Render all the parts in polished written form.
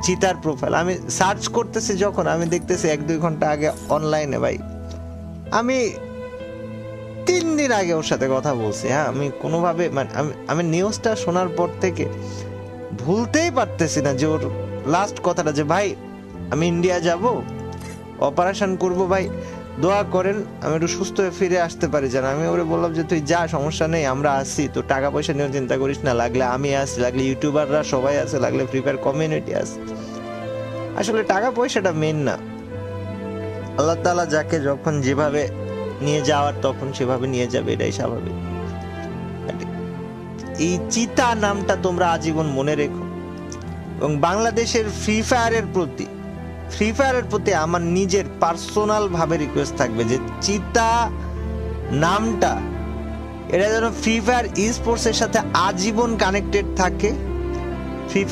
চিতার প্রোফাইল আমি সার্চ করতেছি, যখন আমি দেখতেছি 1-2 ঘন্টা আগে অনলাইনে। ভাই আমি 3 দিন আগে ওর সাথে কথা বলছি। হ্যাঁ, আমি কোনোভাবে মানে আমি নিউজটা শোনার পর থেকে ভুলতেই পারতেছি না যে ওর লাস্ট কথাটা, যে ভাই আমি ইন্ডিয়া যাব, অপারেশন করব, ভাই দোয়া করেন আমি একটু সুস্থ হয়ে ফিরে আসতে পারি। জান আমি ওরে বললাম যে তুই যা, সমস্যা নেই, আমরা আসি, তো টাকা পয়সা নিয়ে চিন্তা করিস না, লাগলে আমি আসি, লাগলে ইউটিউবাররা সবাই আছে, লাগলে ফ্রি ফায়ার কমিউনিটি আছে। আসলে টাকা পয়সাটা মেন না, আল্লাহ তাআলা যাকে যখন যেভাবে নিয়ে যাওয়ার তখন সেভাবে নিয়ে যাবে, এটাই স্বাভাবিক। এই চিতা নামটা তোমরা আজীবন মনে রেখো। এবং বাংলাদেশের ফ্রি ফায়ারের প্রতি আমার নিজের পার্সোনাল ভাবে রিকোয়েস্ট থাকবে যে চিতা নামটা এটা যেন ফ্রি ফায়ার স্পোর্টস এর সাথে আজীবন কানেক্টেড থাকে। ফ্রি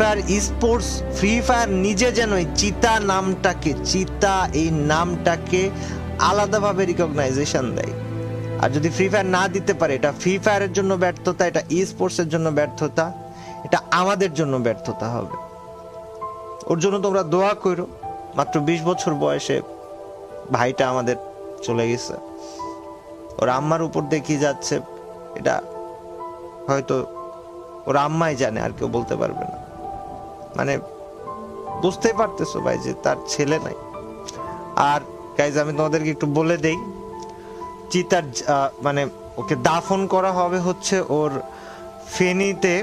ফায়ার নিজে যেন এই চিতা এই নামটাকে আলাদাভাবে রিকগনাইজেশন দেয়। আর যদি ফ্রি ফায়ার না দিতে পারে, এটা ফ্রি ফায়ারের জন্য ব্যর্থতা, এটা স্পোর্টস এর জন্য ব্যর্থতা, এটা আমাদের জন্য ব্যর্থতা হবে। ওর জন্য তোমরা দোয়া করো। মাত্র 20 বছর বয়সে ভাইটা আমাদের চলে গেছে। ওর আম্মার উপর দেখি যাচ্ছে, এটা হয়তো ওর আম্মাই জানে, আর কেউ বলতে পারবে না। মানে বুঝতে পারতেছো ভাই যে তার ছেলে নাই। আর গাইজ আমি তোমাদেরকে একটু বলে দেই, চিতার মানে ওকে দাফন করা হবে হচ্ছে ওর ফেনীতে,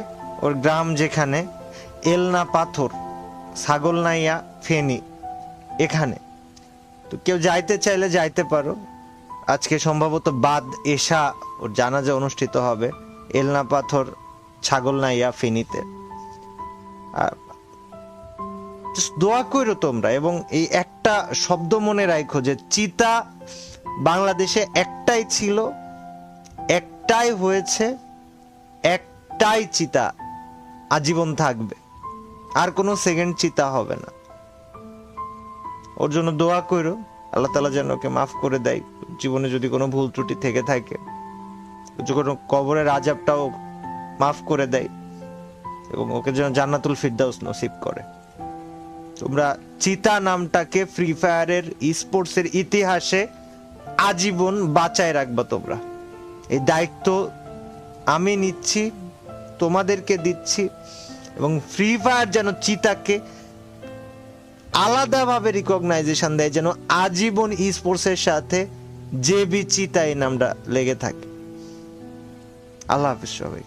ওর গ্রাম যেখানে এলনা পাথর, ছাগলনাইয়া, ফেনী, এখানে। তো কেউ যাইতে চাইলে যাইতে পারো। আজকে সম্ভবত বাদ এশা ওর জানাজা অনুষ্ঠিত হবে এলনা পাথর, ছাগলনাইয়া, ফেনীতে। আর দোয়া করো তোমরা, এবং এই একটা শব্দ মনে রাখো যে চিতা বাংলাদেশে একটাই ছিল, একটাই হয়েছে, একটাই চিতা আজীবন থাকবে, আর কোনো সেকেন্ড চিতা হবে না। ওর জন্য দোয়া করো, আল্লাহ তাআলা যেন ওকে মাফ করে দেয়, জীবনে যদি কোনো ভুল ত্রুটি থেকে থাকে, কোনো কবরের আযাবটাও মাফ করে দেয়, এবং ওকে যেন জান্নাতুল ফিরদাউস নসিব করে। তোমরা চিতা নামটাকে ফ্রি ফায়ারের স্পোর্টস এর ইতিহাসে আজীবন বাঁচায় রাখবা। তোমরা এই দায়িত্ব আমি নিচ্ছি, তোমাদেরকে দিচ্ছি, এবং ফ্রি ফায়ার যেন চিতাকে আলাদাভাবে রিকগনাইজেশন দেয়, যেন আজীবন স্পোর্টস এর সাথে জেবি চিতা এই নামটা লেগে থাকে। আল্লাহ হাফেজ সবাই।